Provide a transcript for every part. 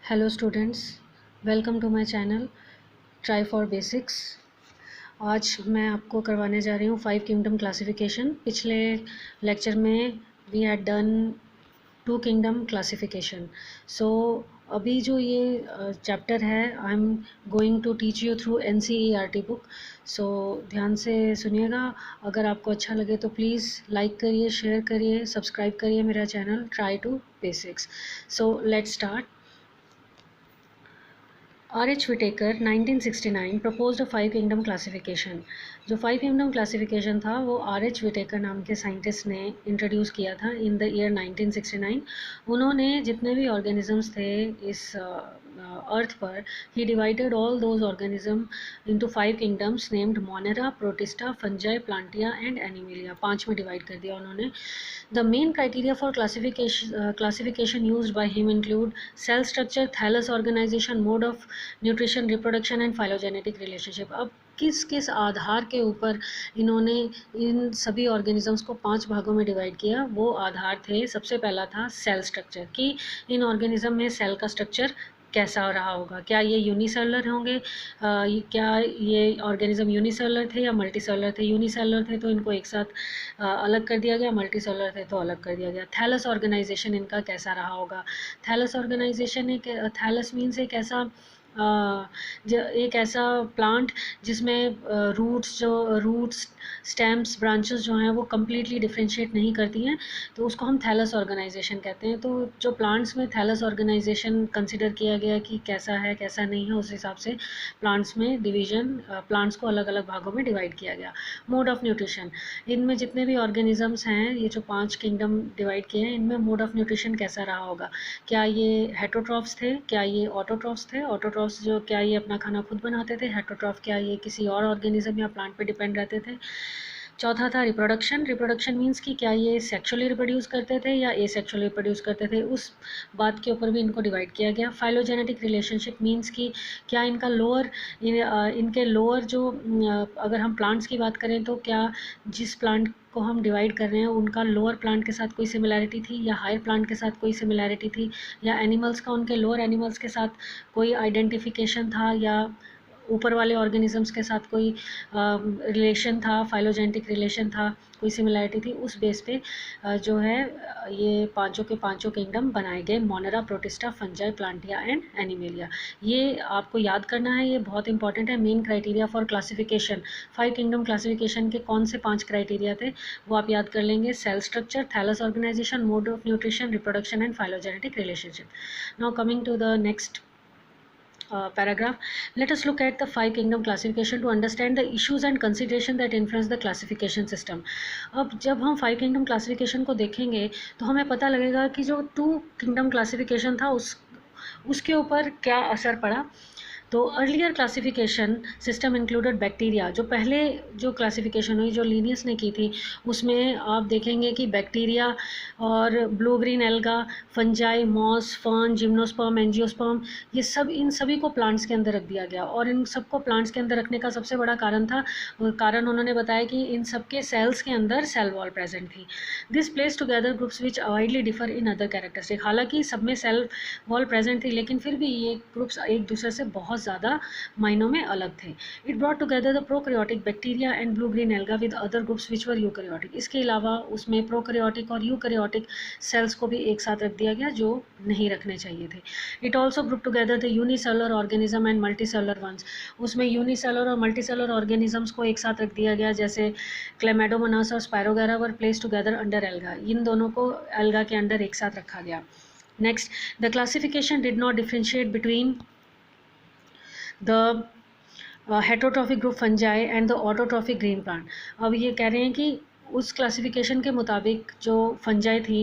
Hello students, welcome to my channel try for basics. आज मैं आपको करवाने जा रही हूँ 5 किंगडम क्लासिफिकेशन। पिछले लेक्चर में we had done 2 kingdom classification. So अभी जो ये चैप्टर है I am going to teach you through NCERT book. So ध्यान से सुनिएगा। अगर आपको अच्छा लगे तो प्लीज़ लाइक करिए, शेयर करिए, सब्सक्राइब करिए मेरा channel try to basics. So let's start. R.H. Whittaker 1969 proposed a 5 kingdom classification. जो 5 किंगडम क्लासिफिकेशन था वो R.H. Whittaker नाम के साइंटिस्ट ने इंट्रोड्यूस किया था इन द ईयर 1969। उन्होंने जितने भी ऑर्गेनिजम्स थे इस अर्थ पर, he divided all those organism into 5 kingdoms named Monera, Protista, Fungi, Plantae and Animalia. 5 में डिवाइड कर दिया उन्होंने। The main criteria for classification used by him include cell structure, thallus organization, mode of nutrition, reproduction and phylogenetic relationship। अब किस किस आधार के ऊपर इन्होंने इन सभी ऑर्गेनिजम्स को 5 भागों में डिवाइड किया, वो आधार थे। सबसे पहला था सेल स्ट्रक्चर, कि इन ऑर्गेनिज्म में सेल का स्ट्रक्चर कैसा रहा होगा। क्या ये यूनिसेलुलर होंगे, क्या ये ऑर्गेनिज्म यूनिसेलुलर थे या मल्टीसेलुलर थे। यूनिसेलुलर थे तो इनको एक साथ अलग कर दिया गया, मल्टीसेलुलर थे तो अलग कर दिया गया। थैलस ऑर्गेनाइजेशन इनका कैसा रहा होगा। थैलस ऑर्गेनाइजेशन एक, थैलस मीन्स एक ऐसा प्लांट जिसमें रूट्स स्टेम्स ब्रांचेस जो हैं वो कम्प्लीटली डिफ्रेंशिएट नहीं करती हैं, तो उसको हम थैलस ऑर्गेनाइजेशन कहते हैं। तो जो प्लांट्स में थैलस ऑर्गेनाइजेशन कंसिडर किया गया कि कैसा है कैसा नहीं है, उस हिसाब से प्लांट्स में डिवीजन, प्लांट्स को अलग अलग भागों में डिवाइड किया गया। मोड ऑफ न्यूट्रिशन, इनमें जितने भी ऑर्गेनिजम्स हैं, ये जो 5 किंगडम डिवाइड किए हैं, इनमें मोड ऑफ न्यूट्रिशन कैसा रहा होगा। क्या ये हेटरोट्रॉफ्स थे, क्या ये ऑटोट्रॉफ्स थे। ऑटोट्रॉफ्स जो, क्या ये अपना खाना खुद बनाते थे। हेटरोट्रॉफ, क्या ये किसी और ऑर्गेनिज्म या प्लांट पे डिपेंड रहते थे। चौथा था रिप्रोडक्शन। रिप्रोडक्शन मीन्स कि क्या ये सेक्सुअली रिप्रोड्यूस करते थे या एसेक्सुअली रिप्रोड्यूस करते थे, उस बात के ऊपर भी इनको डिवाइड किया गया। फाइलोजेनेटिक रिलेशनशिप मीन्स कि क्या इनका लोअर, इनके लोअर जो, अगर हम प्लांट्स की बात करें तो क्या जिस प्लांट को हम डिवाइड कर रहे हैं उनका लोअर प्लांट के साथ कोई सिमिलैरिटी थी या हायर प्लांट के साथ कोई सिमिलैरिटी थी, या एनिमल्स का उनके लोअर एनिमल्स के साथ कोई आइडेंटिफिकेशन था, या ऊपर वाले ऑर्गेनिजम्स के साथ कोई रिलेशन था, फाइलोजेनेटिक रिलेशन था, कोई सिमिलैरिटी थी। उस बेस पे जो है ये पांचों के पांचों किंगडम बनाए गए। Monera, Protista, Fungi, Plantae and Animalia. ये आपको याद करना है, ये बहुत इंपॉर्टेंट है। Main criteria for classification, 5 kingdom classification के कौन से 5 क्राइटेरिया थे वो आप याद कर लेंगे। Cell structure, thallus organisation, mode of nutrition, reproduction and phylogenetic relationship. Now coming to the next paragraph, let us look at the 5 kingdom classification to understand the issues and consideration that influence the classification system। अब जब हम 5 kingdom classification को देखेंगे तो हमें पता लगेगा कि जो 2 kingdom classification था उसके ऊपर क्या असर पड़ा। तो earlier classification system included bacteria. जो पहले जो क्लासिफिकेशन हुई, जो लीनियस ने की थी, उसमें आप देखेंगे कि बैक्टीरिया और blue green alga, fungi, moss, fern, gymnosperm, angiosperm, ये सब, इन सभी को प्लांट्स के अंदर रख दिया गया। और इन सबको प्लांट्स के अंदर रखने का सबसे बड़ा कारण उन्होंने बताया कि इन सबके सेल्स के अंदर सेल वॉल प्रेजेंट थी। This place together groups which widely differ in other characteristic. हालांकि सब में सेल वॉल प्रेजेंट थी, लेकिन फिर भी ये ग्रुप्स एक दूसरे से बहुत ज़्यादा मायनों में अलग थे। It brought together the prokaryotic bacteria and blue green alga with other groups which were eukaryotic. इसके अलावा उसमें प्रोकैरियोटिक और यूकैरियोटिक सेल्स को भी एक साथ रख दिया गया जो नहीं रखने चाहिए थे। It also group together the unicellular organism and multicellular ones. उसमें यूनिसेलुलर और मल्टीसेलुलर ऑर्गेनिजम्स को एक साथ रख दिया गया, जैसे क्लेमेडोमोनास और Spirogyra were placed together under alga. इन दोनों को एल्गा के अंडर एक साथ रखा गया। Next, the classification did not differentiate between the heterotrophic group fungi and the autotrophic green plant। अब ये कह रहे हैं कि उस क्लासिफिकेशन के मुताबिक जो फंजाई थी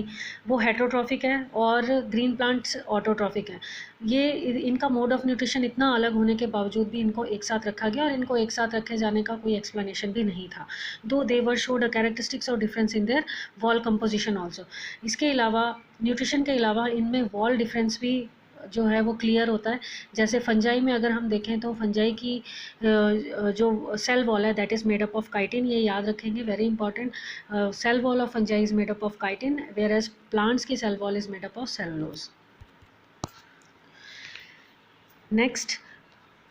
वो हेटरोट्रॉफिक है और ग्रीन प्लांट्स ऑटोट्रॉफिक है। ये इनका मोड ऑफ न्यूट्रिशन इतना अलग होने के बावजूद भी इनको एक साथ रखा गया, और इनको एक साथ रखे जाने का कोई एक्सप्लेनेशन भी नहीं था। दो दे वर शोड अ कैरेक्टरिस्टिक्स और difference in their wall composition also. इसके अलावा, न्यूट्रिशन के अलावा, इनमें वॉल डिफरेंस भी जो है वो क्लियर होता है। जैसे फंजाई में अगर हम देखें तो फंजाई की जो सेल वॉल है that is made up of chitin. ये याद रखेंगे, very important. Cell wall of fungi is made up of chitin, whereas plants की cell wall is made up of cellulose. Next,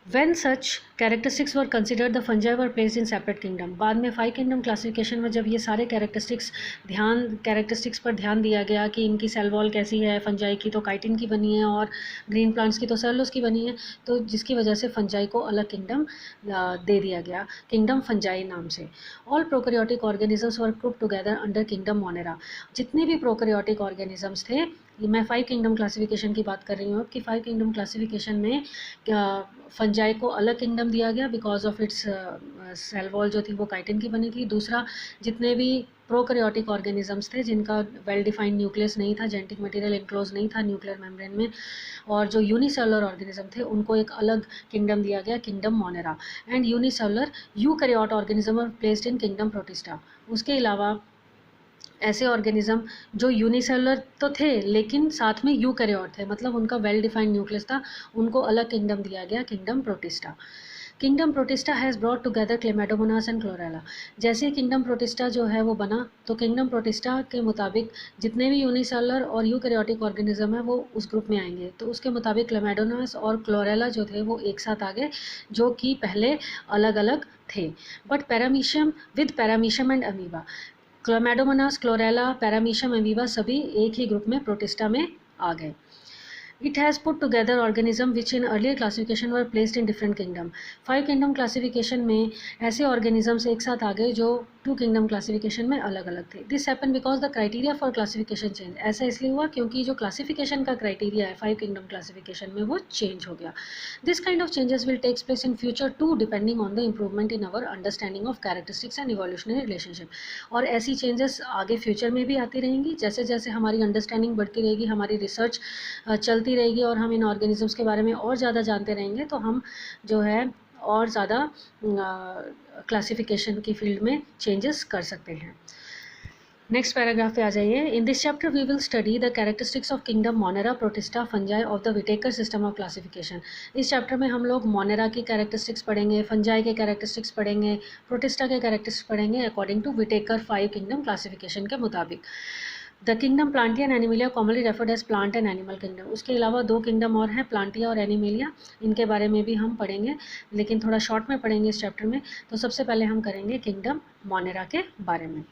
When such characteristics were considered, the fungi were placed in separate kingdom. बाद में 5 kingdom classification में जब ये सारे characteristics पर ध्यान दिया गया कि इनकी सेल वॉल कैसी है, फंजाई की तो काइटिन की बनी है और ग्रीन प्लांट्स की तो सेलुलोज की बनी है, तो जिसकी वजह से फंजाई को अलग किंगडम दे दिया गया, किंगडम फंजाई नाम से. All prokaryotic organisms were group together under kingdom Monera. जितने भी प्रोकैरियोटिक ऑर्गेनिजम्स थे, मैं 5 किंगडम क्लासिफिकेशन की बात कर रही हूँ कि 5 किंगडम क्लासिफिकेशन में फंजाई को अलग किंगडम दिया गया because of its cell wall जो थी वो काइटिन की बनी थी. दूसरा, जितने भी प्रोकैरियोटिक ऑर्गेनिजम्स थे जिनका वेल डिफाइंड न्यूक्लियस नहीं था, जेनेटिक मटेरियल इनक्लोज नहीं था न्यूक्लियर मेम्ब्रेन में, और जो यूनिसेलुलर ऑर्गेनिज्म थे उनको एक अलग किंगडम दिया गया, kingdom Monera. And unicellular eukaryote organism are placed in kingdom Protista. उसके अलावा ऐसे ऑर्गेनिज्म जो यूनिसेलुलर तो थे लेकिन साथ में यूकैरियोट थे, मतलब उनका वेल डिफाइंड न्यूक्लियस था, उनको अलग किंगडम दिया गया, kingdom Protista. Kingdom Protista has brought together Chlamydomonas and Chlorella. जैसे ही किंगडम प्रोटिस्टा जो है वो बना, तो किंगडम प्रोटिस्टा के मुताबिक जितने भी यूनिसेलुलर और यूकैरियोटिक ऑर्गेनिज्म है वो उस ग्रुप में आएंगे. तो उसके मुताबिक क्लेमेडोनास और क्लोरेला जो थे वो एक साथ आ गए, जो कि पहले अलग अलग थे. But Paramecium with Paramecium and Amoeba, Chlamydomonas, Chlorella, Paramecium, Amoeba सभी एक ही ग्रुप में प्रोटिस्टा में आ गए. It has put together organisms which in earlier classification were placed in different kingdom. 5 kingdom classification में ऐसे organisms एक साथ आ गए जो 2 kingdom classification में अलग अलग थे. This happened because the criteria for classification changed. ऐसा इसलिए हुआ क्योंकि जो classification का criteria है 5 kingdom classification में वो change हो गया. This kind of changes will take place in future too, depending on the improvement in our understanding of characteristics and evolutionary relationship. और ऐसी changes आगे future में भी आती रहेंगी, जैसे जैसे हमारी understanding बढ़ती रहेगी, हमारी research चलती रहेगी और हम इन ऑर्गेनिजम्स के बारे में और ज़्यादा जानते रहेंगे, तो हम जो है और ज़्यादा क्लासिफिकेशन की फील्ड में चेंजेस कर सकते हैं. नेक्स्ट पैराग्राफ पे आ जाइए. In this chapter we will study the characteristics of kingdom Monera, Protista, Fungi of the Whittaker system of classification. इस चैप्टर में हम लोग मोनेरा की कैरेक्टरिस्टिक्स पढ़ेंगे, फंजाई के कैरेक्टरिस्टिक्स पढ़ेंगे, प्रोटिस्टा के कैरेक्टरिस्टिक्स पढ़ेंगे according to Whittaker 5 kingdom classification के मुताबिक. The kingdom Plantae and Animalia commonly referred as plant and animal kingdom. उसके अलावा 2 किंगडम और हैं, प्लांटिया और एनिमेलिया. इनके बारे में भी हम पढ़ेंगे लेकिन थोड़ा शॉर्ट में पढ़ेंगे इस चैप्टर में. तो सबसे पहले हम करेंगे किंगडम मोनेरा के बारे में.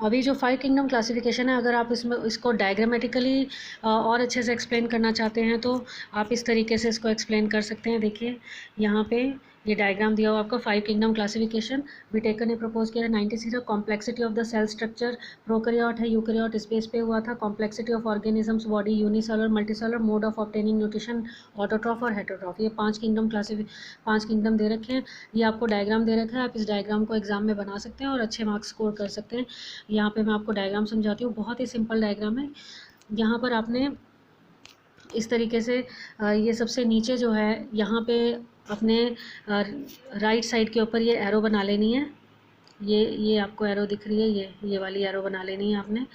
अभी जो 5 किंगडम क्लासिफिकेशन है, अगर आप इसको डायग्रामेटिकली और अच्छे से एक्सप्लेन करना चाहते हैं तो आप इस तरीके से इसको एक्सप्लेन कर सकते हैं. देखिए यहाँ पे ये डायग्राम दिया हुआ आपको 5 किंगडम क्लासिफिकेशन विटेकर ने प्रपोज किया. 96 complexity of the cell structure, prokaryote है, यूकैरियोट स्पेस पे हुआ था. Complexity of organisms, body, unicellular, multicellular, mode of obtaining nutrition, autotroph और हेटरोट्रॉफ. ये 5 किंगडम दे रखे हैं. ये आपको डायग्राम दे रखा है, आप इस डायग्राम को एग्जाम में बना सकते हैं और अच्छे मार्क्स स्कोर कर सकते हैं. यहाँ पे मैं आपको डायग्राम समझाती हूँ, बहुत ही सिंपल डायग्राम है. यहाँ पर आपने इस तरीके से ये सबसे नीचे जो है यहाँ पे अपने राइट साइड के ऊपर ये एरो बना लेनी है. ये आपको एरो दिख रही है, ये वाली एरो बना लेनी है आपने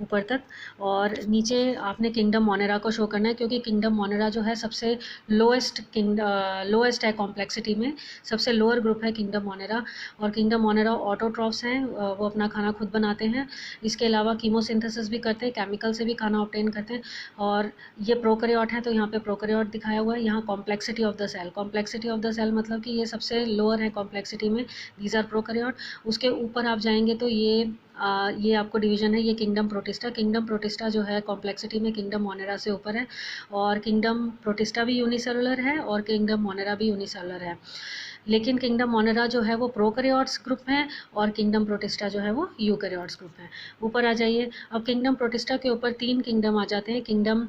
ऊपर तक. और नीचे आपने किंगडम मोनेरा को शो करना है क्योंकि किंगडम मोनेरा जो है सबसे लोएस्ट है कॉम्प्लेक्सिटी में, सबसे लोअर ग्रुप है किंगडम मोनेरा. और किंगडम मोनेरा ऑटोट्रॉफ्स हैं, वो अपना खाना खुद बनाते हैं. इसके अलावा कीमोसिंथेसिस भी करते हैं, केमिकल से भी खाना ऑब्टेन करते हैं. और ये प्रोकैरियोट है तो यहाँ पे प्रोकैरियोट दिखाया हुआ है. यहाँ complexity of the cell, complexity of the cell मतलब कि ये सबसे लोअर है कॉम्प्लेक्सिटी में, दीज आर प्रोकैरियोट. उसके ऊपर आप जाएंगे तो ये आपको डिवीजन है, ये किंगडम प्रोटिस्टा. किंगडम प्रोटिस्टा जो है कॉम्प्लेक्सिटी में किंगडम मोनेरा से ऊपर है. और किंगडम प्रोटिस्टा भी यूनिसेलुलर है और किंगडम मोनेरा भी यूनिसेलुलर है. लेकिन किंगडम मोनेरा जो है वो प्रोकैरियोट्स ग्रुप है और किंगडम प्रोटिस्टा जो है वो यूकैरियोट्स ग्रुप है. ऊपर आ जाइए. अब किंगडम प्रोटिस्टा के ऊपर 3 किंगडम आ जाते हैं, किंगडम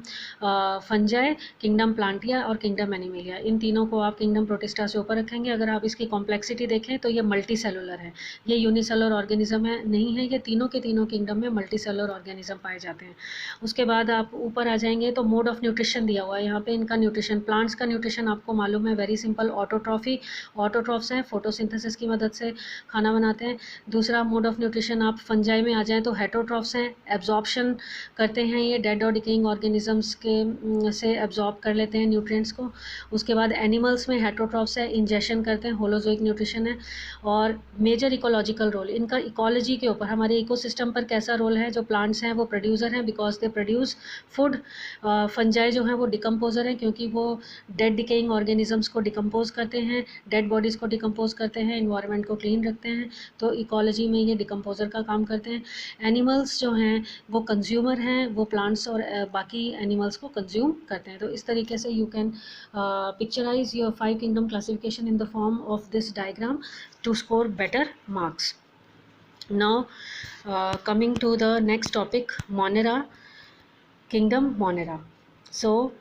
फंजाई, किंगडम प्लांटिया और किंगडम एनिमेलिया. इन तीनों को आप किंगडम प्रोटिस्टा से ऊपर रखेंगे. अगर आप इसकी कॉम्प्लेक्सिटी देखें तो ये मल्टी सेलुलर है, ये यूनिसेलुलर ऑर्गेनिज्म है नहीं है, ये तीनों के तीनों किंगडम में मल्टी सेलुलर ऑर्गेनिज्म पाए जाते हैं. उसके बाद आप ऊपर आ जाएंगे तो मोड ऑफ न्यूट्रिशन दिया हुआ है यहाँ पे. इनका न्यूट्रिशन, प्लांट्स का न्यूट्रिशन आपको मालूम है, वेरी सिंपल, ऑटोट्रॉफी. ऑटोट्रॉफ्स हैं, फोटोसिंथेसिस की मदद से खाना बनाते हैं। दूसरा मोड ऑफ न्यूट्रिशन आप फंजाई में आ जाएँ तो हेटरोट्रॉफ्स हैं, एब्जॉर्प्शन करते हैं, ये डेड और डिकेइंग ऑर्गेनिजम्स के से एब्जॉर्ब कर लेते हैं न्यूट्रिएंट्स को। उसके बाद एनिमल्स में हेटरोट्रॉफ्स है, इंजेशन करते हैं, होलोजोइक न्यूट्रिशन है। और मेजर इकोलॉजिकल रोल, इनका इकोलॉजी के ऊपर, हमारे इकोसिस्टम पर कैसा रोल है। जो प्लांट्स हैं वो प्रोड्यूसर हैं because they produce food. Fungi जो हैं वो डिकम्पोजर हैं क्योंकि वो डेड डिकेइंग ऑर्गेनिजम्स को डिकम्पोज करते हैं, डेड बॉडीज़ को डिकम्पोज करते हैं, इन्वायरमेंट को क्लीन रखते हैं, तो इकोलॉजी में ये डिकम्पोजर का काम करते हैं। एनिमल्स जो हैं वो कंज्यूमर हैं, वो प्लांट्स और बाकी एनिमल्स को कंज्यूम करते हैं। तो इस तरीके से you can picturise your 5 kingdom classification in the form of this diagram to score better marks. Now coming to the next topic, Monera, kingdom Monera. So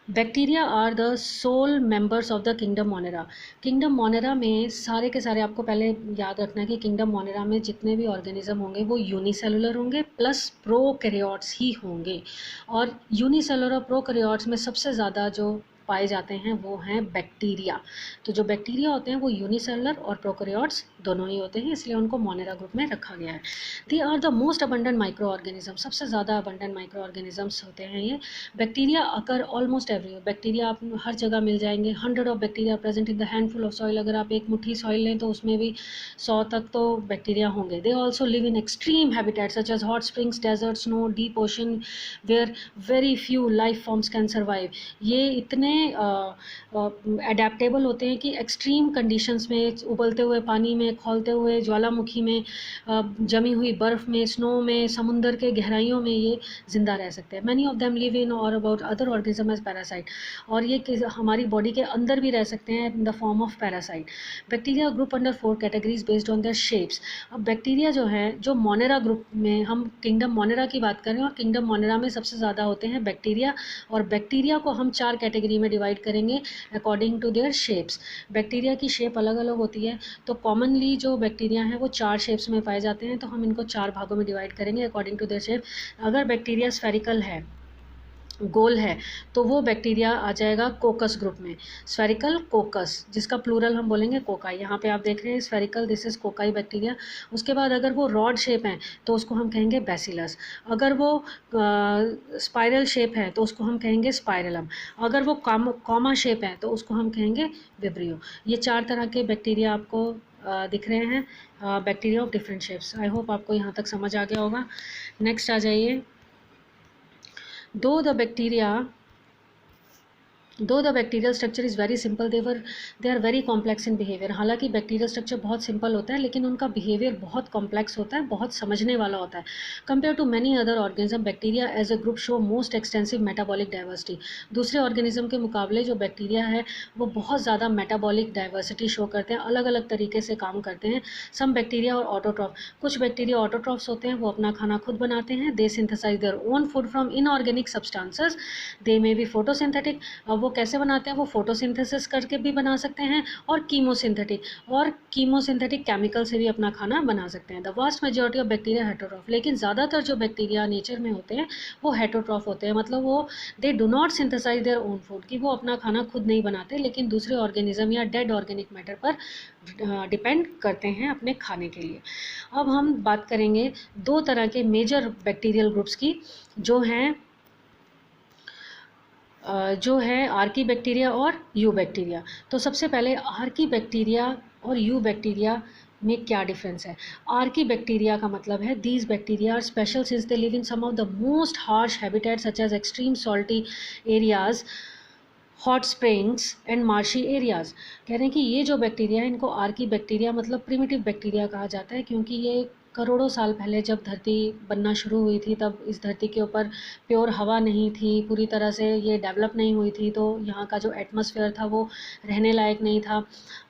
bacteria are the sole members of the kingdom Monera. Kingdom Monera में सारे के सारे, आपको पहले याद रखना है कि किंगडम मोनेरा में जितने भी ऑर्गेनिज्म होंगे वो यूनिसेलुलर होंगे प्लस प्रोकैरियोट्स ही होंगे. और यूनिसेलुलर और प्रोकैरियोट्स में सबसे ज़्यादा जो पाए जाते हैं वो हैं बैक्टीरिया. तो जो बैक्टीरिया होते हैं वो यूनिसेलुलर और प्रोकैरियोट्स दोनों ही होते हैं, इसलिए उनको मोनेरा ग्रुप में रखा गया है. They are the most abundant microorganism, सबसे ज़्यादा अबंडेंट माइक्रो ऑर्गेनिजम्स होते हैं ये. Bacteria occur almost everywhere, bacteria आप हर जगह मिल जाएंगे. 100 of bacteria present in the handful of soil. अगर आप एक मुट्ठी सॉइल लें तो उसमें भी 100 तक तो बैक्टीरिया होंगे. They also live in extreme habitat such as hot springs, desert, snow, deep ocean where very few life forms can survive. ये इतने अडेप्टेबल होते हैं कि एक्सट्रीम कंडीशंस में, उबलते हुए पानी में, खौलते हुए ज्वालामुखी में, जमी हुई बर्फ़ में, स्नो में, समुंदर के गहराइयों में ये ज़िंदा रह सकते हैं. Many of them live in और about other organism as parasite. और ये हमारी बॉडी के अंदर भी रह सकते हैं इन the form of parasite. Bacteria group under 4 categories based on their shapes. अब बैक्टीरिया जो है, जो मोनेरा ग्रुप में, हम किंगडम मोनेरा की बात करें, और किंगडम मोनेरा में सबसे ज़्यादा होते हैं बैक्टीरिया. और बैक्टीरिया को हम 4 कैटेगरी में डिवाइड करेंगे according to their shapes. Bacteria की शेप अलग अलग होती है, तो कॉमनली जो बैक्टीरिया हैं वो 4 शेप्स में पाए जाते हैं, तो हम इनको 4 भागों में डिवाइड करेंगे अकॉर्डिंग टू देयर शेप. अगर बैक्टीरिया स्फेरिकल है, गोल है, तो वो बैक्टीरिया आ जाएगा कोकस ग्रुप में. स्फेरिकल कोकस, जिसका प्लूरल हम बोलेंगे कोकाई. यहाँ पे आप देख रहे हैं spherical, this is cocci bacteria. उसके बाद अगर वो रॉड शेप है तो उसको हम कहेंगे बैसिलस. अगर वो स्पाइरल शेप है तो उसको हम कहेंगे स्पाइरलम. अगर वो कॉमा शेप है तो उसको हम कहेंगे विब्रियो. ये 4 तरह के बैक्टीरिया आपको दिख रहे हैं, bacteria of different shapes. I hope आपको यहाँ तक समझ आ गया होगा. नेक्स्ट आ जाइए. Though the bacterial structure is very simple, they are very complex in behavior. हालांकि बैक्टीरियल स्ट्रक्चर बहुत सिंपल होता है लेकिन उनका बिहेवियर बहुत कॉम्प्लेक्स होता है, बहुत समझने वाला होता है. Compare to many other organism, bacteria as a group show most extensive metabolic diversity. दूसरे ऑर्गेनिज्म के मुकाबले जो बैक्टीरिया है वो बहुत ज़्यादा मेटाबॉलिक डाइवर्सिटी शो करते हैं, अलग अलग तरीके से काम करते हैं. सम बैक्टीरिया और ऑटोट्रॉफ, कुछ बैक्टीरिया ऑटोट्रॉफ्स होते हैं, वो अपना खाना खुद बनाते हैं. They synthesise their own food from inorganic substances. They may be photosynthetic. वो कैसे बनाते हैं, वो फोटोसिंथेसिस करके भी बना सकते हैं और कीमोसिंथेटिक केमिकल से भी अपना खाना बना सकते हैं. The vast majority of bacteria heterotroph, लेकिन ज़्यादातर जो बैक्टीरिया नेचर में होते हैं वो हेटरोट्रॉफ होते हैं. मतलब वो they do not synthesise their own food, कि वो अपना खाना खुद नहीं बनाते लेकिन दूसरे ऑर्गेनिज्म या डेड ऑर्गेनिक मैटर पर डिपेंड करते हैं अपने खाने के लिए. अब हम बात करेंगे 2 तरह के मेजर बैक्टीरियल ग्रुप्स की, जो है आर्की बैक्टीरिया और यू बैक्टीरिया. तो सबसे पहले आर्की बैक्टीरिया और यू बैक्टीरिया में क्या डिफरेंस है. आर्की बैक्टीरिया का मतलब है these bacteria are special since they live in some of the most harsh habitat such as extreme salty areas, hot springs and marshy areas. कह रहे हैं कि ये जो बैक्टीरिया है इनको आर्की बैक्टीरिया मतलब प्रिमिटिव बैक्टीरिया कहा जाता है, क्योंकि ये करोड़ों साल पहले जब धरती बनना शुरू हुई थी तब इस धरती के ऊपर प्योर हवा नहीं थी, पूरी तरह से ये डेवलप नहीं हुई थी, तो यहाँ का जो एटमॉस्फेयर था वो रहने लायक नहीं था.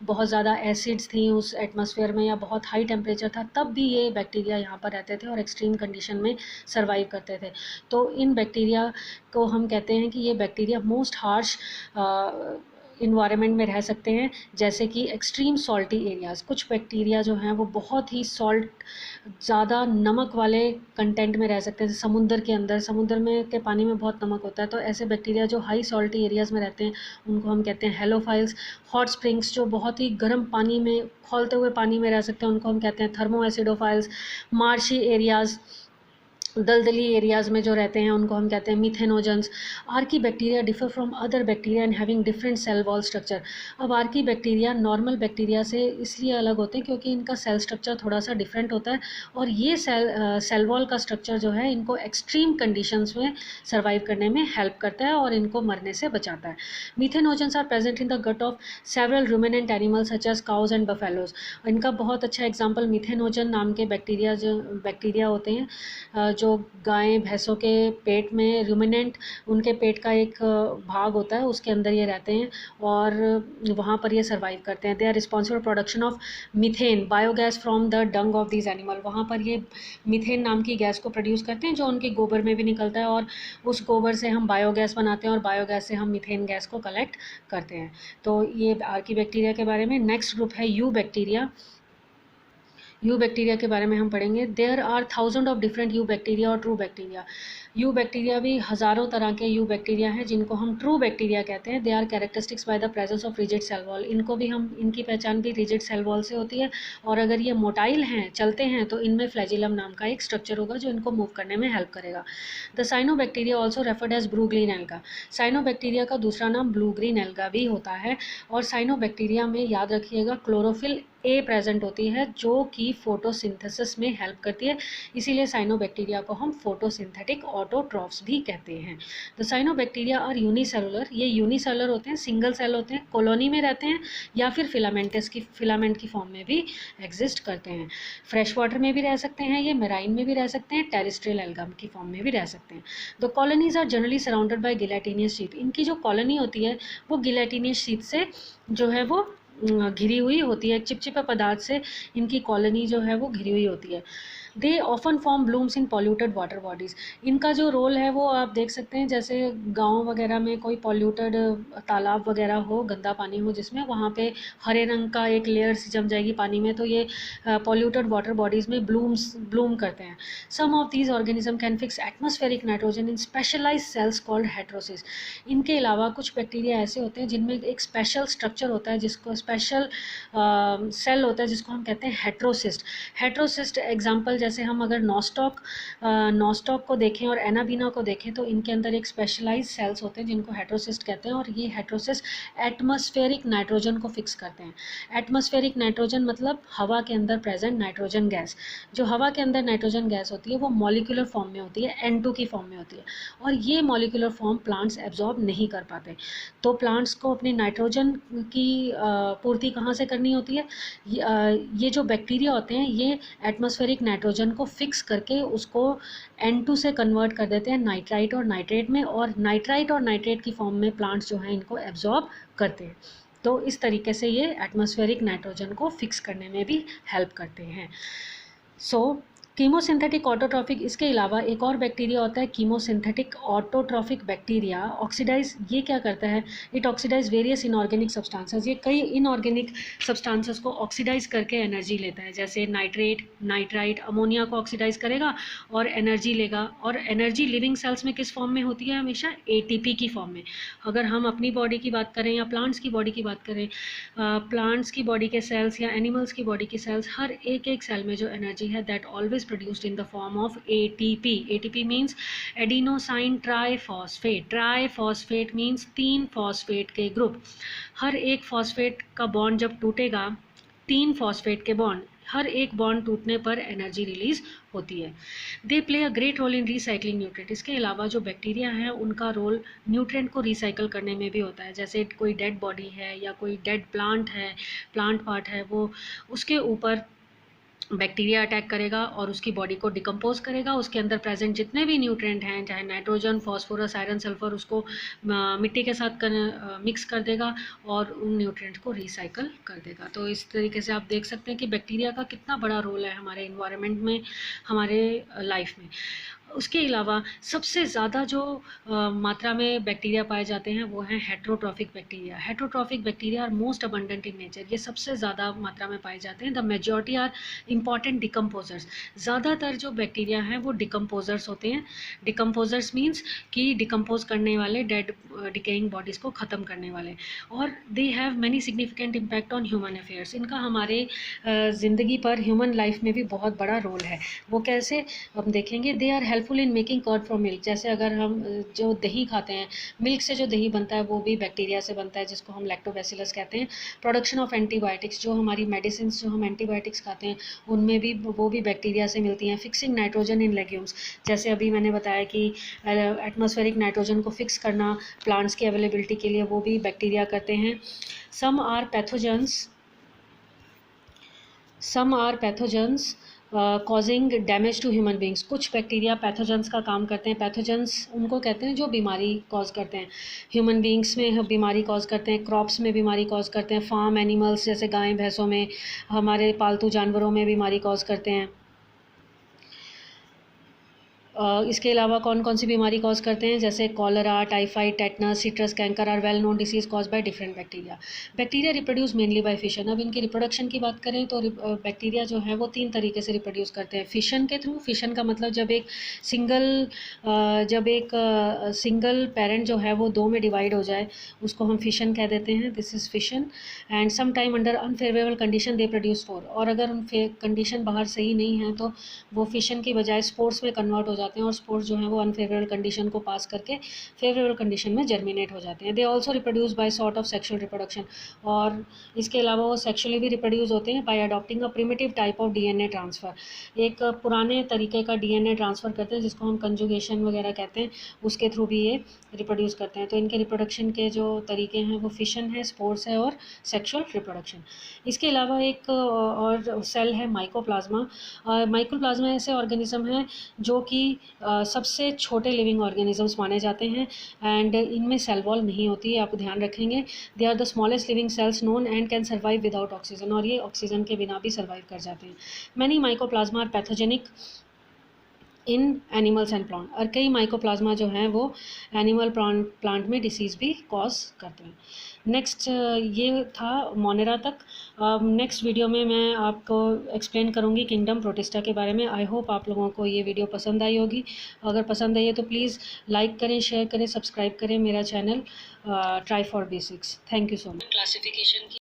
बहुत ज़्यादा एसिड्स थी उस एटमॉस्फेयर में या बहुत हाई टेम्परेचर था, तब भी ये बैक्टीरिया यहाँ पर रहते थे और एक्सट्रीम कंडीशन में सर्वाइव करते थे. तो इन बैक्टीरिया को हम कहते हैं कि ये बैक्टीरिया मोस्ट हार्श इन्वायरमेंट में रह सकते हैं, जैसे कि एक्सट्रीम सॉल्टी एरियाज़। कुछ बैक्टीरिया जो हैं वो बहुत ही सॉल्ट, ज़्यादा नमक वाले कंटेंट में रह सकते हैं, जैसे समुद्र के अंदर, समुद्र में के पानी में बहुत नमक होता है, तो ऐसे बैक्टीरिया जो हाई सॉल्टी एरियाज़ में रहते हैं उनको हम कहते हैं हेलोफाइल्स। हॉट स्प्रिंग्स जो बहुत ही गर्म पानी में, खौलते हुए पानी में रह सकते हैं, उनको हम कहते हैं थर्मो एसिडोफाइल्स। मार्शी एरियाज़, दलदली एरियाज़ में जो रहते हैं उनको हम कहते हैं methanogens. Archaebacteria differ from other bacteria and having different cell wall structure. अब आर्की बैक्टीरिया नॉर्मल बैक्टीरिया से इसलिए अलग होते हैं क्योंकि इनका सेल स्ट्रक्चर थोड़ा सा डिफरेंट होता है, और ये सेल वॉल का स्ट्रक्चर जो है इनको एक्सट्रीम कंडीशंस में सर्वाइव करने में हेल्प करता है और इनको मरने से बचाता है। Methanogens are present in the gut of several ruminant animals such as cows and buffaloes. इनका बहुत अच्छा एग्जाम्पल मिथेनोजन नाम के बैक्टीरिया होते हैं, जो गाय भैंसों के पेट में, रूमिनेंट उनके पेट का एक भाग होता है, उसके अंदर ये रहते हैं और वहाँ पर ये सर्वाइव करते हैं। They are responsible production of methane biogas from the dung of these animal. वहाँ पर ये मीथेन नाम की गैस को प्रोड्यूस करते हैं जो उनके गोबर में भी निकलता है, और उस गोबर से हम बायोगैस बनाते हैं और बायोगैस से हम मीथेन गैस को कलेक्ट करते हैं। तो ये आर्की बैक्टीरिया के बारे में। नेक्स्ट ग्रुप है यू बैक्टीरिया। यू बैक्टीरिया के बारे में हम पढ़ेंगे। There are thousand of different eubacteria और ट्रू बैक्टीरिया। यू बैक्टीरिया भी हज़ारों तरह के यू बैक्टीरिया हैं जिनको हम ट्रू बैक्टीरिया कहते हैं। They are characteristics by the presence of rigid cell wall. इनको भी हम, इनकी पहचान भी रिजिड सेल वॉल से होती है, और अगर ये मोटाइल हैं, चलते हैं, तो इनमें फ्लैजिलम नाम का एक स्ट्रक्चर होगा जो इनको मूव करने में हेल्प करेगा। The cyanobacteria also referred as blue green alga. Cyanobacteria का दूसरा नाम ब्लू ग्रीन एल्गा भी होता है, और साइनो बैक्टीरिया में याद रखिएगा क्लोरोफिल ए प्रेजेंट होती है जो कि फोटोसिंथेसिस में हेल्प करती है, इसीलिए साइनोबैक्टीरिया को हम फोटोसिंथेटिक ऑटोट्रॉफ्स भी कहते हैं। The cyanobacteria are unicellular. ये यूनिसेलुलर होते हैं, सिंगल सेल होते हैं, कॉलोनी में रहते हैं या फिर फिलामेंट की फॉर्म में भी एग्जिस्ट करते हैं। फ्रेश वाटर में भी रह सकते हैं, ये मेराइन में भी रह सकते हैं, टेरेस्ट्रियल एल्गम की फॉर्म में भी रह सकते हैं। The colonies are generally surrounded by gelatinous sheath. इनकी जो कॉलोनी होती है वो गिलेटिनियस शीट से जो है वो घिरी हुई होती है, चिपचिपे पदार्थ से इनकी कॉलोनी जो है वो घिरी हुई होती है। They often form blooms in polluted water bodies. इनका जो रोल है वो आप देख सकते हैं, जैसे गांव वगैरह में कोई पॉल्यूटेड तालाब वगैरह हो, गंदा पानी हो जिसमें, वहाँ पे हरे रंग का एक लेयर सी जम जाएगी पानी में, तो ये पॉल्यूटेड वाटर बॉडीज़ में ब्लूम करते हैं। Some of these organism can fix atmospheric nitrogen in specialised cells called heterocysts. इनके अलावा कुछ बैक्टीरिया ऐसे होते हैं जिनमें एक स्पेशल स्ट्रक्चर होता है, जिसको स्पेशल सेल होता है जिसको हम कहते हैं हेट्रोसिस्ट। हेट्रोसिस्ट एग्जाम्पल, जैसे हम अगर नॉस्टॉक को देखें और एनाबीना को देखें तो इनके अंदर एक स्पेशलाइज सेल्स होते हैं जिनको हेट्रोसिस्ट कहते हैं, और ये हेट्रोसिस्ट एटमॉस्फेरिक नाइट्रोजन को फिक्स करते हैं। एटमॉस्फेरिक नाइट्रोजन मतलब हवा के अंदर प्रेजेंट नाइट्रोजन गैस। जो हवा के अंदर नाइट्रोजन गैस होती है वो मॉलिक्यूलर फॉर्म में होती है, N2 की फॉर्म में होती है, और ये मॉलिक्यूलर फॉर्म प्लांट्स एब्जॉर्ब नहीं कर पाते। तो प्लांट्स को अपने नाइट्रोजन की पूर्ति कहाँ से करनी होती है? ये जो बैक्टीरिया होते हैं ये एटमॉस्फेरिक नाइट्रोजन को फिक्स करके उसको N2 से कन्वर्ट कर देते हैं नाइट्राइट और नाइट्रेट में, और नाइट्राइट और नाइट्रेट की फॉर्म में प्लांट्स जो हैं इनको एब्जॉर्ब करते हैं। तो इस तरीके से ये एटमॉस्फेरिक नाइट्रोजन को फिक्स करने में भी हेल्प करते हैं। कीमोसिंथेटिक ऑटोट्रॉफिक, इसके अलावा एक और बैक्टीरिया होता है कीमोसिंथेटिक ऑटोट्रॉफिक बैक्टीरिया। ऑक्सीडाइज, ये क्या करता है? It oxidise various inorganic substances. ये कई इनऑर्गेनिक सब्सटेंसेस को ऑक्सीडाइज करके एनर्जी लेता है, जैसे नाइट्रेट, नाइट्राइट, अमोनिया को ऑक्सीडाइज करेगा और एनर्जी लेगा। और एनर्जी लिविंग सेल्स में किस फॉर्म में होती है? हमेशा ATP की फॉर्म में। अगर हम अपनी बॉडी की बात करें या प्लांट्स की बॉडी की बात करें, प्लांट्स की बॉडी के सेल्स या एनिमल्स की बॉडी के सेल्स, हर एक सेल में जो एनर्जी है that always produced in the form of ATP. ATP means adenosine triphosphate. Triphosphate means 3 phosphate के ग्रुप। हर एक फॉस्फेट का बॉन्ड जब टूटेगा, 3 फॉस्फेट के बॉन्ड, हर एक बॉन्ड टूटने पर एनर्जी रिलीज होती है। They play a great role in recycling nutrient. इसके अलावा जो बैक्टीरिया हैं उनका रोल न्यूट्रेंट को रिसाइकल करने में भी होता है। जैसे कोई डेड बॉडी है या कोई डेड प्लांट है, प्लांट पार्ट है, वो उसके ऊपर बैक्टीरिया अटैक करेगा और उसकी बॉडी को डिकम्पोज करेगा। उसके अंदर प्रेजेंट जितने भी न्यूट्रिएंट हैं, चाहे नाइट्रोजन, फॉस्फोरस, आयरन, सल्फर, उसको मिट्टी के साथ मिक्स कर देगा और उन न्यूट्रिएंट्स को रिसाइकल कर देगा। तो इस तरीके से आप देख सकते हैं कि बैक्टीरिया का कितना बड़ा रोल है हमारे इन्वायरमेंट में, हमारे लाइफ में। उसके अलावा सबसे ज़्यादा जो मात्रा में बैक्टीरिया पाए जाते हैं वो हैं heterotrophic bacteria. Heterotrophic bacteria are most abundant in nature, ये सबसे ज़्यादा मात्रा में पाए जाते हैं। The majority are important decomposers, ज़्यादातर जो बैक्टीरिया हैं वो डिकम्पोजर्स होते हैं। डिकम्पोजर्स मीन्स कि डिकम्पोज करने वाले, डेड डिकेइंग बॉडीज़ को ख़त्म करने वाले, और they have many significant impact on human affairs. इनका हमारे ज़िंदगी पर, ह्यूमन लाइफ में भी बहुत बड़ा रोल है। वो कैसे, हम देखेंगे। They are helpful in making curd from milk, जैसे अगर हम जो दही खाते हैं, मिल्क से जो दही बनता है वो भी बैक्टीरिया से बनता है, जिसको हम लैक्टोबैसिलस कहते हैं। प्रोडक्शन ऑफ एंटीबायोटिक्स, जो हमारी मेडिसिन, जो हम एंटीबायोटिक्स खाते हैं उनमें भी वो भी बैक्टीरिया से मिलती हैं। फिक्सिंग नाइट्रोजन इन लेग्यूम्स, जैसे अभी मैंने बताया कि एटमॉस्फेरिक नाइट्रोजन को फिक्स करना प्लांट्स की अवेलेबिलिटी के लिए वो भी बैक्टीरिया करते हैं। Some are pathogens causing damage to human beings. कुछ बैक्टीरिया पैथोजेंस का काम करते हैं। पैथोजेंस उनको कहते हैं जो बीमारी कॉज करते हैं, ह्यूमन बींग्स में बीमारी कॉज करते हैं, क्रॉप्स में बीमारी कॉज करते हैं, फार्म एनिमल्स जैसे गाय भैंसों में, हमारे पालतू जानवरों में बीमारी कॉज करते हैं। इसके अलावा कौन कौन सी बीमारी कॉज करते हैं, जैसे cholera, typhoid, tetanus, citrus canker are well known disease cause by different bacteria. Bacteria reproduce mainly by fission. अब इनकी रिप्रोडक्शन की बात करें तो बैक्टीरिया जो है वो 3 तरीके से रिप्रोड्यूस करते हैं। फिशन के थ्रू, फिशन का मतलब जब एक सिंगल पेरेंट जो है वो 2 में डिवाइड हो जाए, उसको हम फिशन कह देते हैं, this is fission. And some time under unfavourable condition they produce 4, और अगर उन कंडीशन बाहर सही नहीं है तो वो फिशन की बजाय स्पोर्स में कन्वर्ट हो जाते हैं, और स्पोर्स जो हैं वो अनफेवरेबल कंडीशन को पास करके फेवरेबल कंडीशन में जर्मिनेट हो जाते हैं। They also reproduce by sort of sexual reproduction, और इसके अलावा वो सेक्शुअली भी रिप्रोड्यूस होते हैं bye adopting a primitive type of DNA transfer. एक पुराने तरीके का डीएनए ट्रांसफ़र करते हैं जिसको हम कंजुगेशन वगैरह कहते हैं, उसके थ्रू भी ये रिप्रोड्यूस करते हैं। तो इनके रिप्रोडक्शन के जो तरीके हैं वो फिशन है, स्पोर्स है और सेक्शुअल रिप्रोडक्शन। इसके अलावा एक और सेल है माइकोप्लाज्मा। माइकोप्लाज्मा ऐसे ऑर्गेनिज्म हैं जो कि सबसे छोटे लिविंग ऑर्गेनिजम्स माने जाते हैं, एंड इनमें सेल वॉल नहीं होती है, आप ध्यान रखेंगे। They are the smallest living cells known and can survive without oxygen, और ये ऑक्सीजन के बिना भी सर्वाइव कर जाते हैं। Many mycoplasma are pathogenic in animals and plant, और कई माइकोप्लाज्मा जो हैं वो एनिमल प्लांट में डिसीज़ भी कॉज करते हैं। नेक्स्ट ये था मोनेरा तक। नेक्स्ट वीडियो में मैं आपको एक्सप्लेन करूँगी किंगडम प्रोटिस्टा के बारे में। आई होप आप लोगों को ये वीडियो पसंद आई होगी। अगर पसंद आई है तो प्लीज़ लाइक करें, शेयर करें, सब्सक्राइब करें मेरा channel try for basics. Thank you so much. Classification की